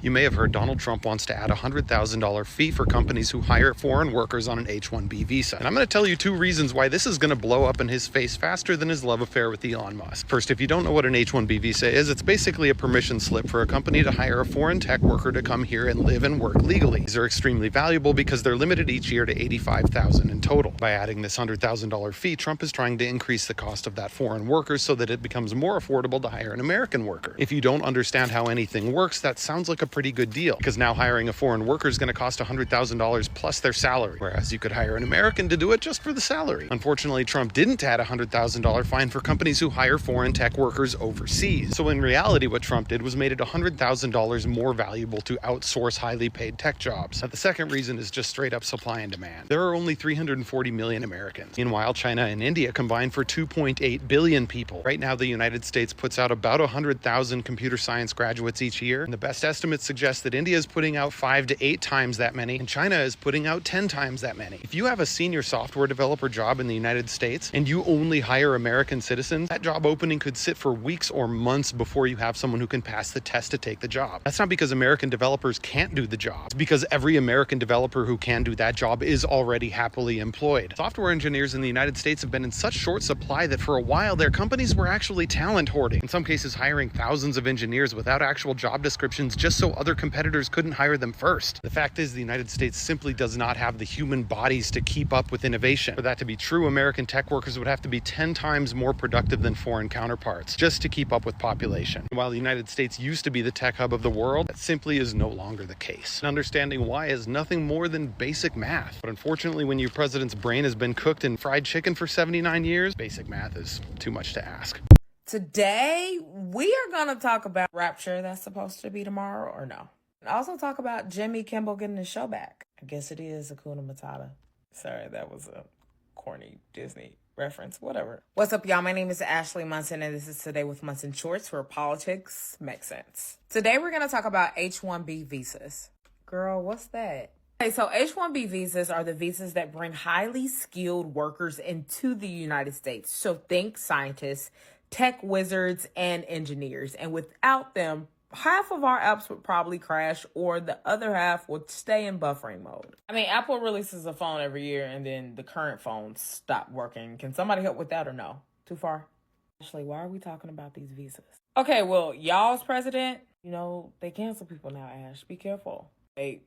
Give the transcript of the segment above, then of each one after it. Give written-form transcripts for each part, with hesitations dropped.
You may have heard Donald Trump wants to add a $100,000 fee for companies who hire foreign workers on an H-1B visa. And I'm going to tell you 2 reasons why this is going to blow up in his face faster than his love affair with Elon Musk. First, if you don't know what an H-1B visa is, it's basically a permission slip for a company to hire a foreign tech worker to come here and live and work legally. These are extremely valuable because they're limited each year to $85,000 in total. By adding this $100,000 fee, Trump is trying to increase the cost of that foreign worker so that it becomes more affordable to hire an American worker. If you don't understand how anything works, that sounds like a pretty good deal, because now hiring a foreign worker is going to cost $100,000 plus their salary, whereas you could hire an American to do it just for the salary. Unfortunately, Trump didn't add a $100,000 fine for companies who hire foreign tech workers overseas. So in reality, what Trump did was made it $100,000 more valuable to outsource highly paid tech jobs. Now, the second reason is just straight up supply and demand. There are only 340 million Americans. Meanwhile, China and India combine for 2.8 billion people. Right now, the United States puts out about 100,000 computer science graduates each year, and the best estimates suggest that India is putting out 5 to 8 times that many, and China is putting out 10 times that many. If you have a senior software developer job in the United States and you only hire American citizens, that job opening could sit for weeks or months before you have someone who can pass the test to take the job. That's not because American developers can't do the job. It's because every American developer who can do that job is already happily employed. Software engineers in the United States have been in such short supply that for a while their companies were actually talent hoarding. In some cases, hiring thousands of engineers without actual job descriptions just so other competitors couldn't hire them first. The fact is, the United States simply does not have the human bodies to keep up with innovation. For that to be true, American tech workers would have to be 10 times more productive than foreign counterparts just to keep up with population. While the United States used to be the tech hub of the world, that simply is no longer the case. And understanding why is nothing more than basic math. But unfortunately, when your president's brain has been cooked in fried chicken for 79 years, basic math is too much to ask. Today, we are going to talk about Rapture that's supposed to be tomorrow or no. And also talk about Jimmy Kimmel getting his show back. I guess it is Hakuna Matata. Sorry, that was a corny Disney reference, whatever. What's up, y'all? My name is Ashley Munson, and this is Today with Munson Shorts, where politics make sense. Today, we're going to talk about H-1B visas. Girl, what's that? Okay, so H-1B visas are the visas that bring highly skilled workers into the United States. So think scientists, tech wizards, and engineers. And without them, half of our apps would probably crash, or the other half would stay in buffering mode. I mean, Apple releases a phone every year and then the current phones stop working. Can somebody help with that or no? Too far? Ashley, why are we talking about these visas? Okay, well, y'all's president, they cancel people now, Ash. Be careful.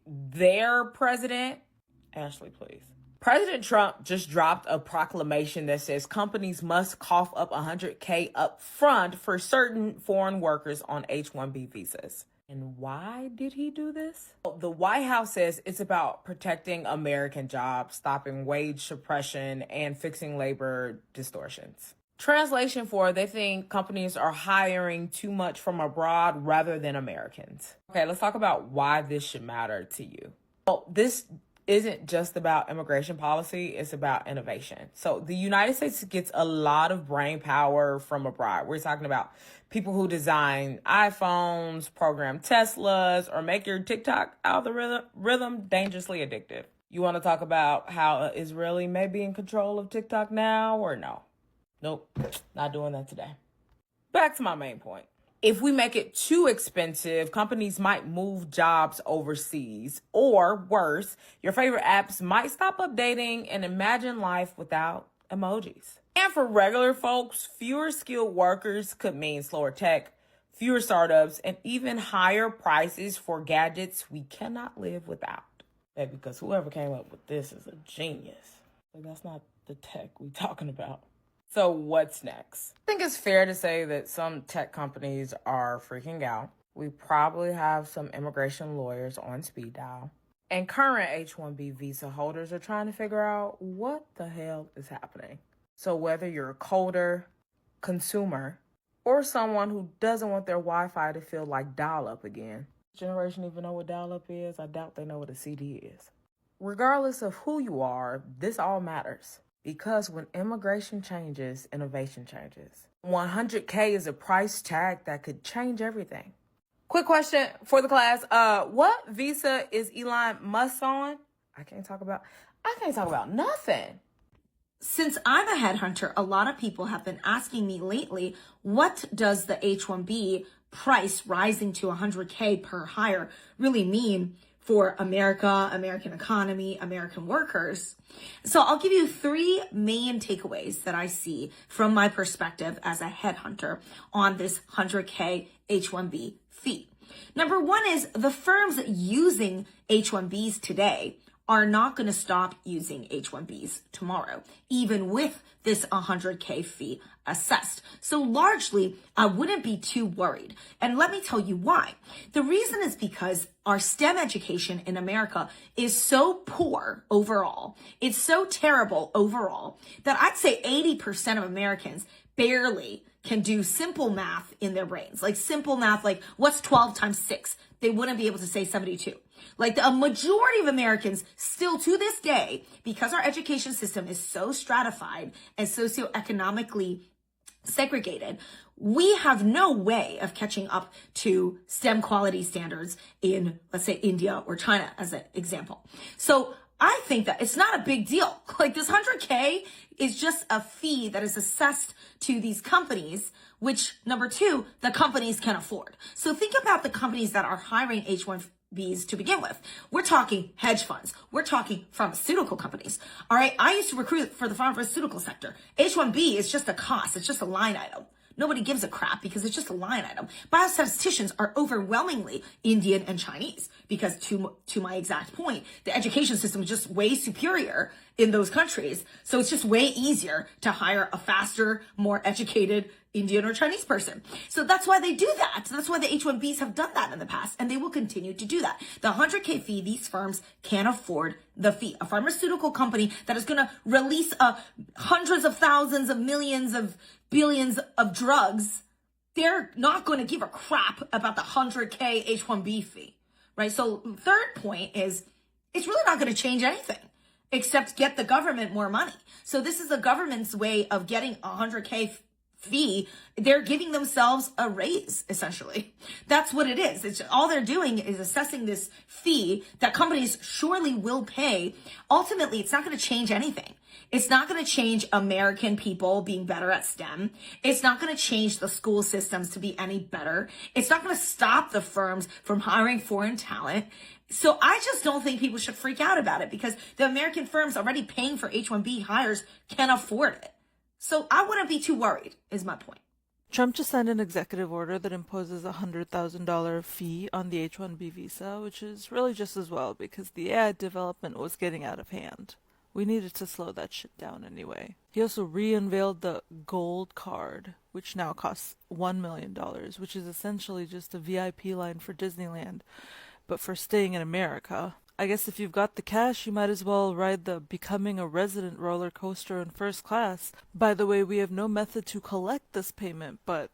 Their president, Ashley, please. President Trump just dropped a proclamation that says companies must cough up $100K up front for certain foreign workers on H-1B visas. And why did he do this? The White House says it's about protecting American jobs, stopping wage suppression, and fixing labor distortions. Translation for, they think companies are hiring too much from abroad rather than Americans. Okay, let's talk about why this should matter to you. Well, this isn't just about immigration policy, it's about innovation. So the United States gets a lot of brain power from abroad. We're talking about people who design iPhones, program Teslas, or make your TikTok algorithm dangerously addictive. You want to talk about how Israeli may be in control of TikTok now or no? Nope, not doing that today. Back to my main point. If we make it too expensive, companies might move jobs overseas. Or worse, your favorite apps might stop updating and imagine life without emojis. And for regular folks, fewer skilled workers could mean slower tech, fewer startups, and even higher prices for gadgets we cannot live without. Because whoever came up with this is a genius. But that's not the tech we're talking about. So what's next? I think it's fair to say that some tech companies are freaking out. We probably have some immigration lawyers on speed dial. And current H-1B visa holders are trying to figure out what the hell is happening. So whether you're a coder, consumer, or someone who doesn't want their Wi-Fi to feel like dial-up again. Does this generation even know what dial-up is? I doubt they know what a CD is. Regardless of who you are, this all matters. Because when immigration changes, innovation changes. 100K is a price tag that could change everything. Quick question for the class. What visa is Elon Musk on? I can't talk about nothing. Since I'm a headhunter, a lot of people have been asking me lately, what does the H-1B price rising to 100K per hire really mean for America, American economy, American workers? So I'll give you three main takeaways that I see from my perspective as a headhunter on this 100K H-1B fee. Number one is the firms using H-1Bs today are not going to stop using H-1Bs tomorrow, even with this 100K fee assessed. So largely, I wouldn't be too worried. And let me tell you why. The reason is because our STEM education in America is so poor overall. It's so terrible overall that I'd say 80% of Americans barely can do simple math in their brains. Like simple math, like what's 12 times 6? They wouldn't be able to say 72. Like a majority of Americans still to this day, because our education system is so stratified and socioeconomically segregated, we have no way of catching up to STEM quality standards in, let's say, India or China as an example. So I think that it's not a big deal. Like this 100K is just a fee that is assessed to these companies, which number two, the companies can afford. So think about the companies that are hiring H-1Bs to begin with. We're talking hedge funds. We're talking pharmaceutical companies. All right. I used to recruit for the pharmaceutical sector. H-1B is just a cost. It's just a line item. Nobody gives a crap because it's just a line item. Biostatisticians are overwhelmingly Indian and Chinese because to my exact point, the education system is just way superior in those countries. So it's just way easier to hire a faster, more educated Indian or Chinese person. So that's why they do that. So that's why the H-1Bs have done that in the past, and they will continue to do that. The 100K fee, these firms can't afford the fee. A pharmaceutical company that is going to release hundreds of thousands of millions of billions of drugs, they're not going to give a crap about the 100K H-1B fee, right? So third point is it's really not going to change anything except get the government more money. So this is the government's way of getting a 100K fee. They're giving themselves a raise, essentially. That's what it is. It's all they're doing is assessing this fee that companies surely will pay. Ultimately, it's not going to change anything. It's not going to change American people being better at STEM. It's not going to change the school systems to be any better. It's not going to stop the firms from hiring foreign talent. So I just don't think people should freak out about it because the American firms already paying for H-1B hires can afford it. So I wouldn't be too worried, is my point. Trump just signed an executive order that imposes a $100,000 fee on the H-1B visa, which is really just as well because the AI development was getting out of hand. We needed to slow that shit down anyway. He also re-unveiled the gold card, which now costs $1 million, which is essentially just a VIP line for Disneyland, but for staying in America. I guess if you've got the cash, you might as well ride the becoming a resident roller coaster in first class. By the way, we have no method to collect this payment, but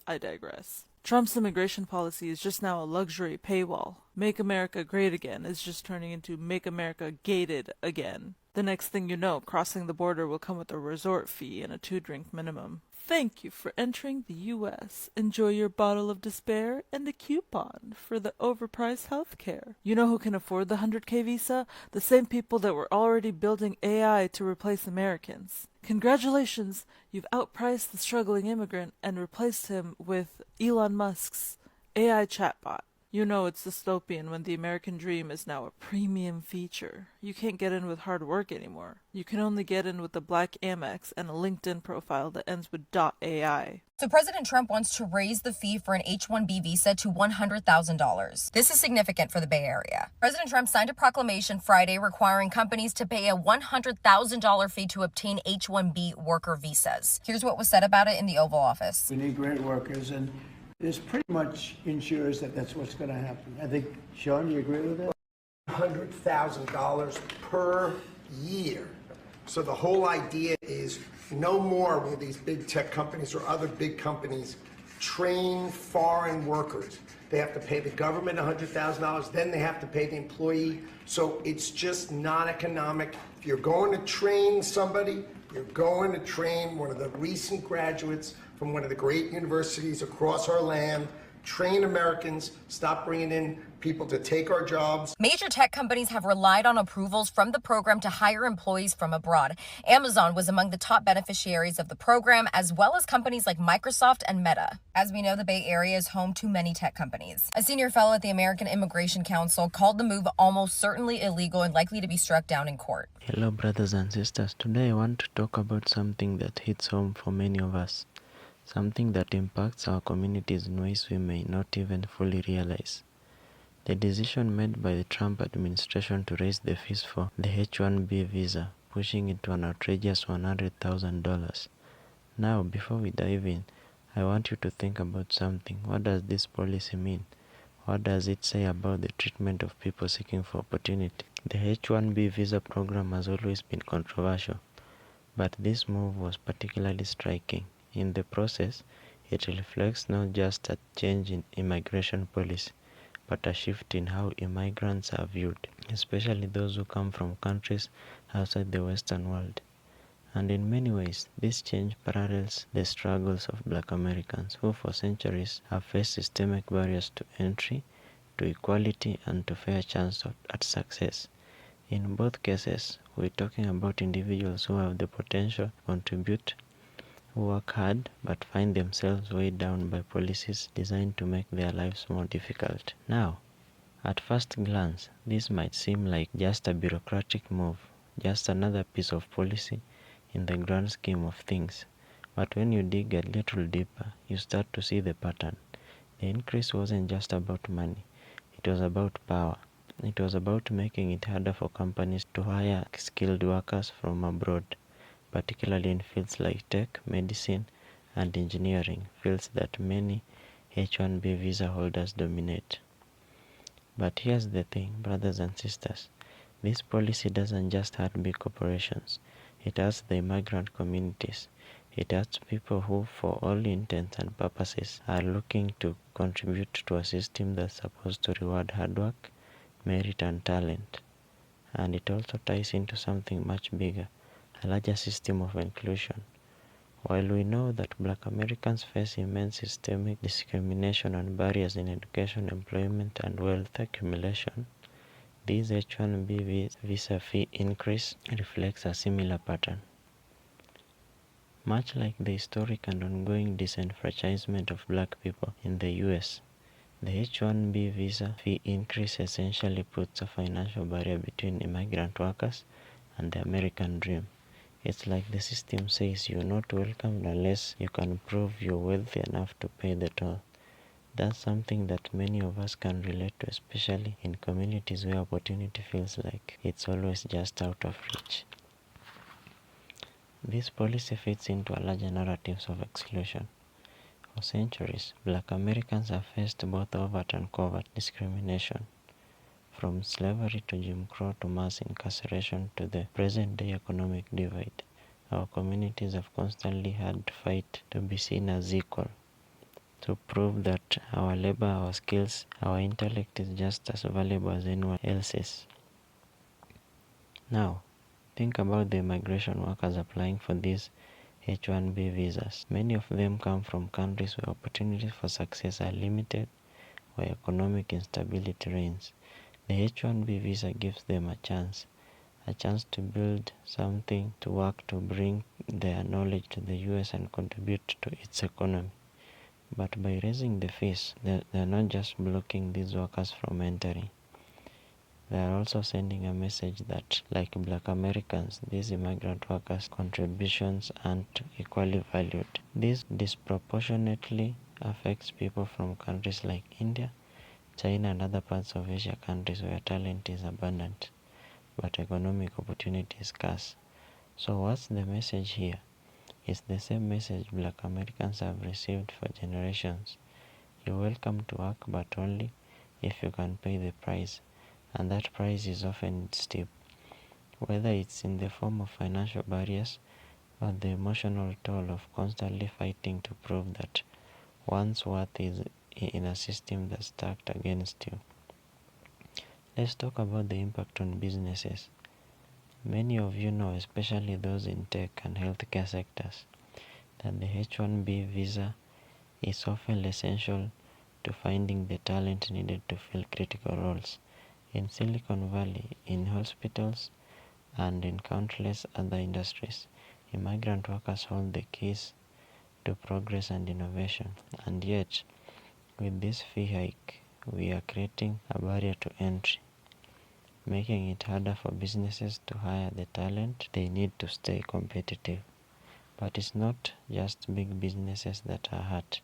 I digress. Trump's immigration policy is just now a luxury paywall. Make America Great Again is just turning into Make America Gated Again. The next thing you know, crossing the border will come with a resort fee and a 2-drink minimum. Thank you for entering the U.S. Enjoy your bottle of despair and a coupon for the overpriced healthcare. You know who can afford the 100K visa? The same people that were already building AI to replace Americans. Congratulations, you've outpriced the struggling immigrant and replaced him with Elon Musk's AI chatbot. You know it's dystopian when the American dream is now a premium feature. You can't get in with hard work anymore. You can only get in with a black Amex and a LinkedIn profile that ends with .ai. So President Trump wants to raise the fee for an H-1B visa to $100,000. This is significant for the Bay Area. President Trump signed a proclamation Friday requiring companies to pay a $100,000 fee to obtain H-1B worker visas. Here's what was said about it in the Oval Office. We need great workers, and this pretty much ensures that that's what's going to happen. I think, Sean, do you agree with that? $100,000 per year. So the whole idea is no more will these big tech companies or other big companies train foreign workers. They have to pay the government $100,000, then they have to pay the employee. So it's just not economic. If you're going to train somebody, you're going to train one of the recent graduates from one of the great universities across our land. train Americans, stop bringing in people to take our jobs. Major tech companies have relied on approvals from the program to hire employees from abroad. Amazon was among the top beneficiaries of the program, as well as companies like Microsoft and Meta. As we know, the Bay Area is home to many tech companies. A senior fellow at the American Immigration Council called the move almost certainly illegal and likely to be struck down in court. Hello, brothers and sisters. Today I want to talk about something that hits home for many of us. Something that impacts our communities in ways we may not even fully realize. The decision made by the Trump administration to raise the fees for the H-1B visa, pushing it to an outrageous $100,000. Now, before we dive in, I want you to think about something. What does this policy mean? What does it say about the treatment of people seeking for opportunity? The H-1B visa program has always been controversial, but this move was particularly striking. In the process, it reflects not just a change in immigration policy, but a shift in how immigrants are viewed, especially those who come from countries outside the Western world. And in many ways, this change parallels the struggles of Black Americans, who for centuries have faced systemic barriers to entry, to equality, and to fair chance at success. In both cases, we're talking about individuals who have the potential to contribute, who work hard but find themselves weighed down by policies designed to make their lives more difficult. Now, at first glance, this might seem like just a bureaucratic move, just another piece of policy in the grand scheme of things. But when you dig a little deeper, you start to see the pattern. The increase wasn't just about money, it was about power. It was about making it harder for companies to hire skilled workers from abroad, particularly in fields like tech, medicine, and engineering, fields that many H-1B visa holders dominate. But here's the thing, brothers and sisters. This policy doesn't just hurt big corporations. It hurts the immigrant communities. It hurts people who, for all intents and purposes, are looking to contribute to a system that's supposed to reward hard work, merit, and talent. And it also ties into something much bigger, a larger system of inclusion. While we know that Black Americans face immense systemic discrimination and barriers in education, employment, and wealth accumulation, this H-1B visa fee increase reflects a similar pattern. Much like the historic and ongoing disenfranchisement of Black people in the US, the H-1B visa fee increase essentially puts a financial barrier between immigrant workers and the American dream. It's like the system says you're not welcome unless you can prove you're wealthy enough to pay the toll. That's something that many of us can relate to, especially in communities where opportunity feels like it's always just out of reach. This policy fits into a larger narrative of exclusion. For centuries, Black Americans have faced both overt and covert discrimination. From slavery to Jim Crow to mass incarceration to the present-day economic divide, our communities have constantly had to fight to be seen as equal, to prove that our labor, our skills, our intellect is just as valuable as anyone else's. Now, think about the immigration workers applying for these H-1B visas. Many of them come from countries where opportunities for success are limited, where economic instability reigns. The H-1B visa gives them a chance to build something, to work, to bring their knowledge to the US and contribute to its economy. But by raising the fees, they're not just blocking these workers from entering. They are also sending a message that, like Black Americans, these immigrant workers' contributions aren't equally valued. This disproportionately affects people from countries like India, China, and other parts of Asia countries where talent is abundant, but economic opportunity is scarce. So what's the message here? It's the same message Black Americans have received for generations. You're welcome to work, but only if you can pay the price, and that price is often steep, whether it's in the form of financial barriers or the emotional toll of constantly fighting to prove that one's worth is in a system that's stacked against you. Let's talk about the impact on businesses. Many of you know, especially those in tech and healthcare sectors, that the H-1B visa is often essential to finding the talent needed to fill critical roles in Silicon Valley, in hospitals, and in countless other industries. Immigrant workers hold the keys to progress and innovation. And yet, with this fee hike, we are creating a barrier to entry, making it harder for businesses to hire the talent they need to stay competitive. But it's not just big businesses that are hurt,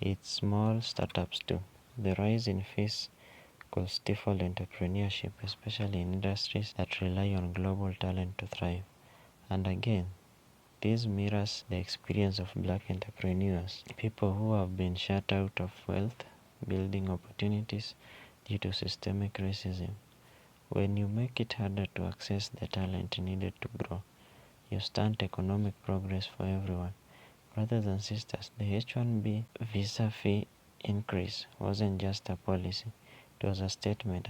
it's small startups too. The rise in fees could stifle entrepreneurship, especially in industries that rely on global talent to thrive. And again, this mirrors the experience of Black entrepreneurs, people who have been shut out of wealth building opportunities due to systemic racism. When you make it harder to access the talent needed to grow, you stunt economic progress for everyone. Brothers and sisters, the H-1B visa fee increase wasn't just a policy. It was a statement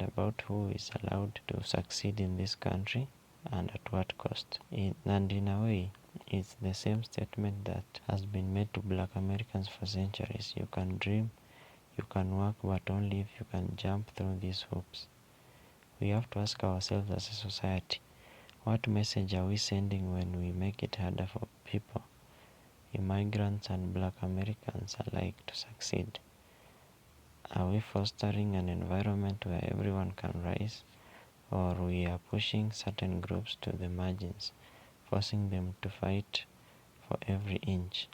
about who is allowed to succeed in this country and at what cost. And in a way, it's the same statement that has been made to Black Americans for centuries. You can dream, you can work, but only if you can jump through these hoops. We have to ask ourselves as a society, what message are we sending when we make it harder for people, immigrants and Black Americans alike, to succeed? Are we fostering an environment where everyone can rise, or we are pushing certain groups to the margins, forcing them to fight for every inch?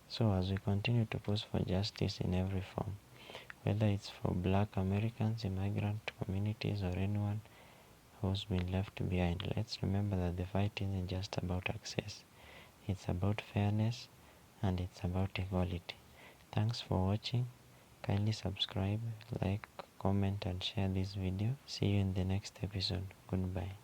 So as we continue to push for justice in every form, whether it's for Black Americans, immigrant communities, or anyone who's been left behind, let's remember that the fight isn't just about access. It's about fairness, and it's about equality. Thanks for watching. Kindly subscribe, like, comment, and share this video. See you in the next episode. Goodbye.